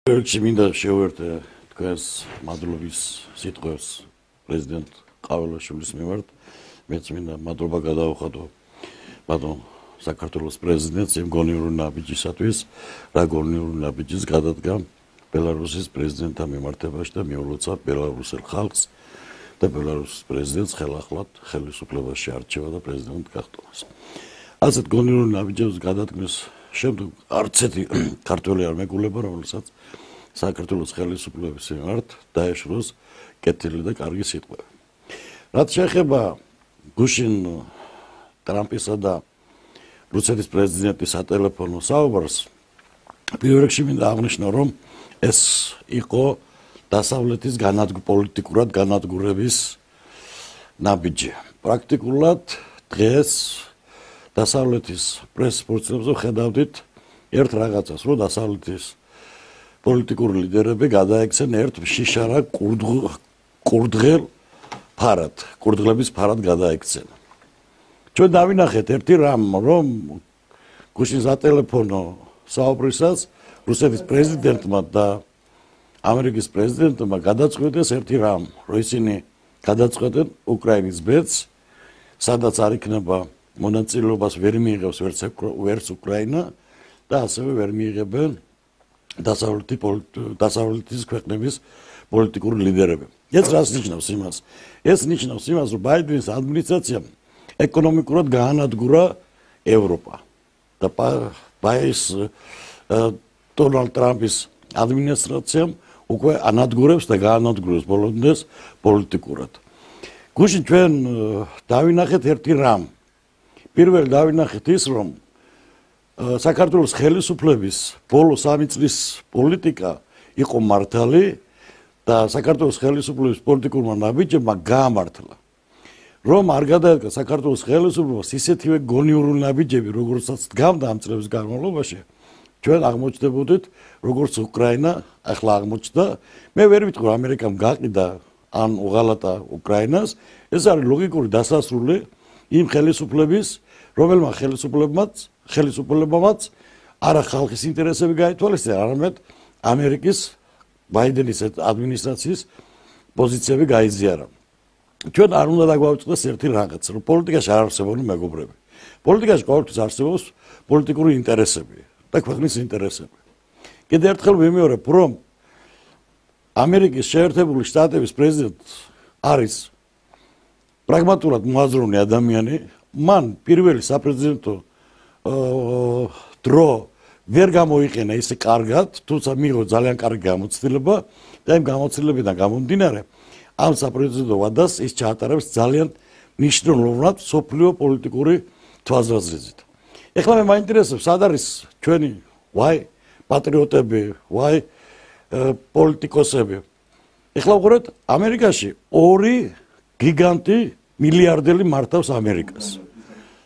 Ერთი მინდა შევერთე თქვენს მადლობის სიტყვებს პრეზიდენტ ყაველაშვილის მიმართ. მეც მინდა მადლობა გადავუხადო ბატონ საქართველოს პრეზიდენტს იმ გონიური ნაბიჯისათვის, რა გონიური ნაბიჯის გადადგა ბელარუსის პრეზიდენტთან მიმართებაში და მიულოცა ბელარუსელ ხალხს და ბელარუსის პრეზიდენტს ხელახლა ხელისუფლებაში არჩევა და პრეზიდენტ გახდომას. ასეთ გონიური ნაბიჯების გადადგმის შემდეგ არც ერთი ქართველი არ მეგულება, რომელსაც საქართველოს ხელისუფლების მიმართ დაეშროს კეთილი და კარგი სიტყვები. რაც შეეხება გუშინ ტრამპისა და რუსეთის პრეზიდენტის სატელეფონო საუბარს, პირველ რიგში მინდა აღნიშნო, რომ ეს იყო დასავლეთის პოლიტიკურად განადგურების ნაბიჯი. პრაქტიკულად დღეს დასავლეთის პრესის ფურცლებზე ხედავდით ერთ რაღაცას, რომ დასავლეთის პოლიტიკური ლიდერები გადაექცენ ერთ შიშარა კურდღელ ფარად, კურდღლების ფარად გადაექცენ. ჩვენ დავინახეთ ერთი რამ, რომ გუშინ სატელეფონო საუბრისას რუსეთის პრეზიდენტმა და ამერიკის პრეზიდენტმა გადაწყვეტეს ერთი რამ, რომ ისინი გადაწყვეტენ უკრაინის ბედს, სადაც არ იქნება მონაწილეობას ვერ მიიღებს ვერც უკრაინა და ასევე ვერ მიიღებენ დასავლეთის ქვეყნების პოლიტიკური ლიდერები. ეს რას ნიშნავს იმას? ეს ნიშნავს იმას, რომ ბაიდენის ადმინისტრაციამ ეკონომიკურად გაანადგურა ევროპა და დონალდ ტრამპის ადმინისტრაციამ უკვე ანადგურებს და გაანადგურებს ბოლომდე პოლიტიკურად. გუშინ ჩვენ დავინახეთ ერთი რამ. პირველ დავინახეთ ის, რომ საქართველოს ხელისუფლების ბოლო 3 წლის პოლიტიკა იყო მართალი და საქართველოს ხელისუფლების პოლიტიკურმა ნაბიჯებმა გაამართლა. რომ არ გადაედგა საქართველოს ხელისუფლებას ისეთივე გონიური ნაბიჯები, როგორცაც დგამდა ამ წლების განმავლობაში, ჩვენ აღმოჩნდებოდით, როგორც უკრაინა ახლა აღმოჩნდა. მე ვერ ვიტყვი, რომ ამერიკამ გაყიდა ან უღალატა უკრაინას, ეს არის ლოგიკური დასასრული იმ ხელისუფლების, რომელმა ხელისუფლებამაც არა ხალხის ინტერესები გაითვალისწინა, არამედ ამერიკის ბაიდენის ადმინისტრაციის პოზიციები გაიზიარა. ჩვენ არ უნდა დაგვაუწყდეს ერთი რაღაც, რომ პოლიტიკაში არ არსებობენ მეგობრები. პოლიტიკაში ყოველთვის არსებობს პოლიტიკური ინტერესები და ქვეყნის ინტერესები. კიდევ ერთხელ ვიმეორებ, რომ ამერიკის შეერთებული შტატების პრეზიდენტი არის პრაგმატულად მოაზროვნე ადამიანი, მან პირველი საპრეზიდენტო დრო ვერ გამოიყენა ისე კარგად, თუმცა მიიღო ძალიან კარგი გამოცდილება და იმ გამოცდილებიდან გამომდინარე ამ საპრეზიდენტო ვადას ის ჩაატარებს ძალიან მნიშვნელოვნად სოფლიო პოლიტიკური თვალსაზრისით. ეხლა მე მაინტერესებს, სად არის ჩვენი პატრიოტები, პოლიტიკოსები. ეხლა ვუყურეთ, ამერიკაში ორი გიგანტი მილიარდელი მართავს ამერიკას.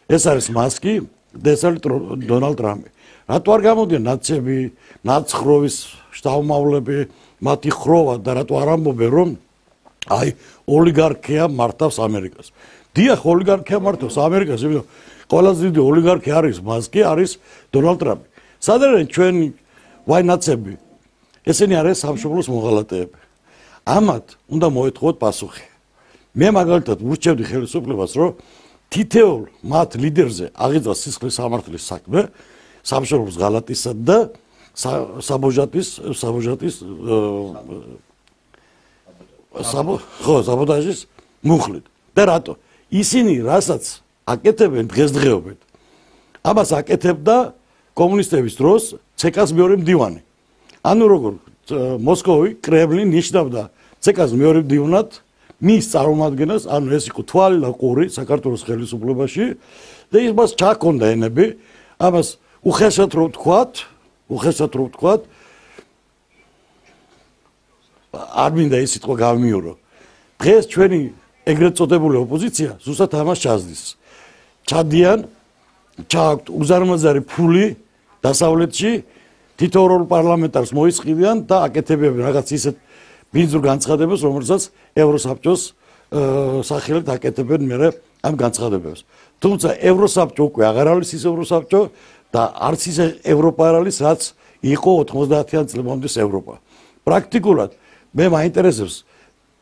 ეს არის მასკი და ეს არის დონალდ ტრამპი. რატო არ გამოდიან ნაცები, ნაცხროვის შთამომავლები, მათი ხროვა და რატო არ ამბობენ, რომ ოლიგარქია მართავს ამერიკას. დიახ, ოლიგარქია მართავს ამერიკას, იმიტომ ყველაზე დიდი ოლიგარქი არის მასკი, არის დონალდ ტრამპი. სად არიან ჩვენი ნაცები? ესენი არიან სამშობლოს მოღალატეები. ამათ უნდა მოეთხოვოთ პასუხი. მე მაგალითად ვურჩევდი ხელისუფლებას, რომ თითოეულ მათ ლიდერზე აღიძრას სისხლის სამართლის საქმე, სამშობლოს ღალატისა და საბოტაჟის მუხლით. და რატო? ისინი რასაც აკეთებენ დღესდღეობით, ამას აკეთებდა კომუნისტების დროს ცეკას მეორე მდივანი. ანუ როგორ მოსკოვი, კრემლი ნიშნავდა ცეკას მეორე მდივანად მის წარმომადგენელს, ანუ ეს იყო თვალი და ყური საქართველოს ხელისუფლებაში და იმას ჩაქონდა ენები, ამას უხეშად რო ვთქვათ, არ მინდა ის სიტყვა გავიმიორო. დღეს ჩვენი ეგრეთ წოდებული ოპოზიცია ზუსტად ამას ჩაზდის. ჩადიან, ჩააქვთ უზარმაზარი ფული დასავლეთში, თითოეულ პარლამენტარს მოისყიდიან და აკეთებენ რაღაც ისეთ ბინძურ განცხადებას, რომელსაც ევროსაბჭოს სახელით აკეთებენ მერე ამ განცხადებებს. თუმცა ევროსაბჭო უკვე აღარ არის ის ევროსაბჭო და არც ის ევროპა არ არის, რაც იყო 90-იან წლებამდე ევროპა. პრაქტიკულად მე მაინტერესებს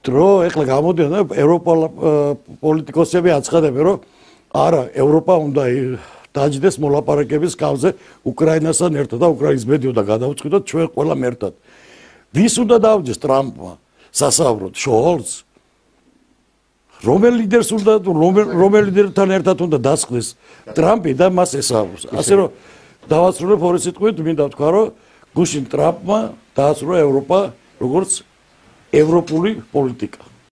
რომ ეხლა გამოდიან და ევროპელ პოლიტიკოსები აცხადებენ რომ არა ევროპა უნდა დაჯდეს მოლაპარაკების კავზე უკრაინასთან ერთად და უკრაინის მედიოდა გადავწყვიტოთ ჩვენ ყველამ ერთად. ვის უნდა დავჯეს ტრამპმა სასაუბროდ შოლცს? რომელ ლიდერს უნდა რომელ ლიდერთან ერთად უნდა დასხდეს ტრამპი და მას ესაუბროს. ასე რომ დავასრულებ ორი სიტყვით, მინდა ვთქვა რომ გუშინ ტრამპმა დაასრულა ევროპა როგორც ევროპული პოლიტიკა.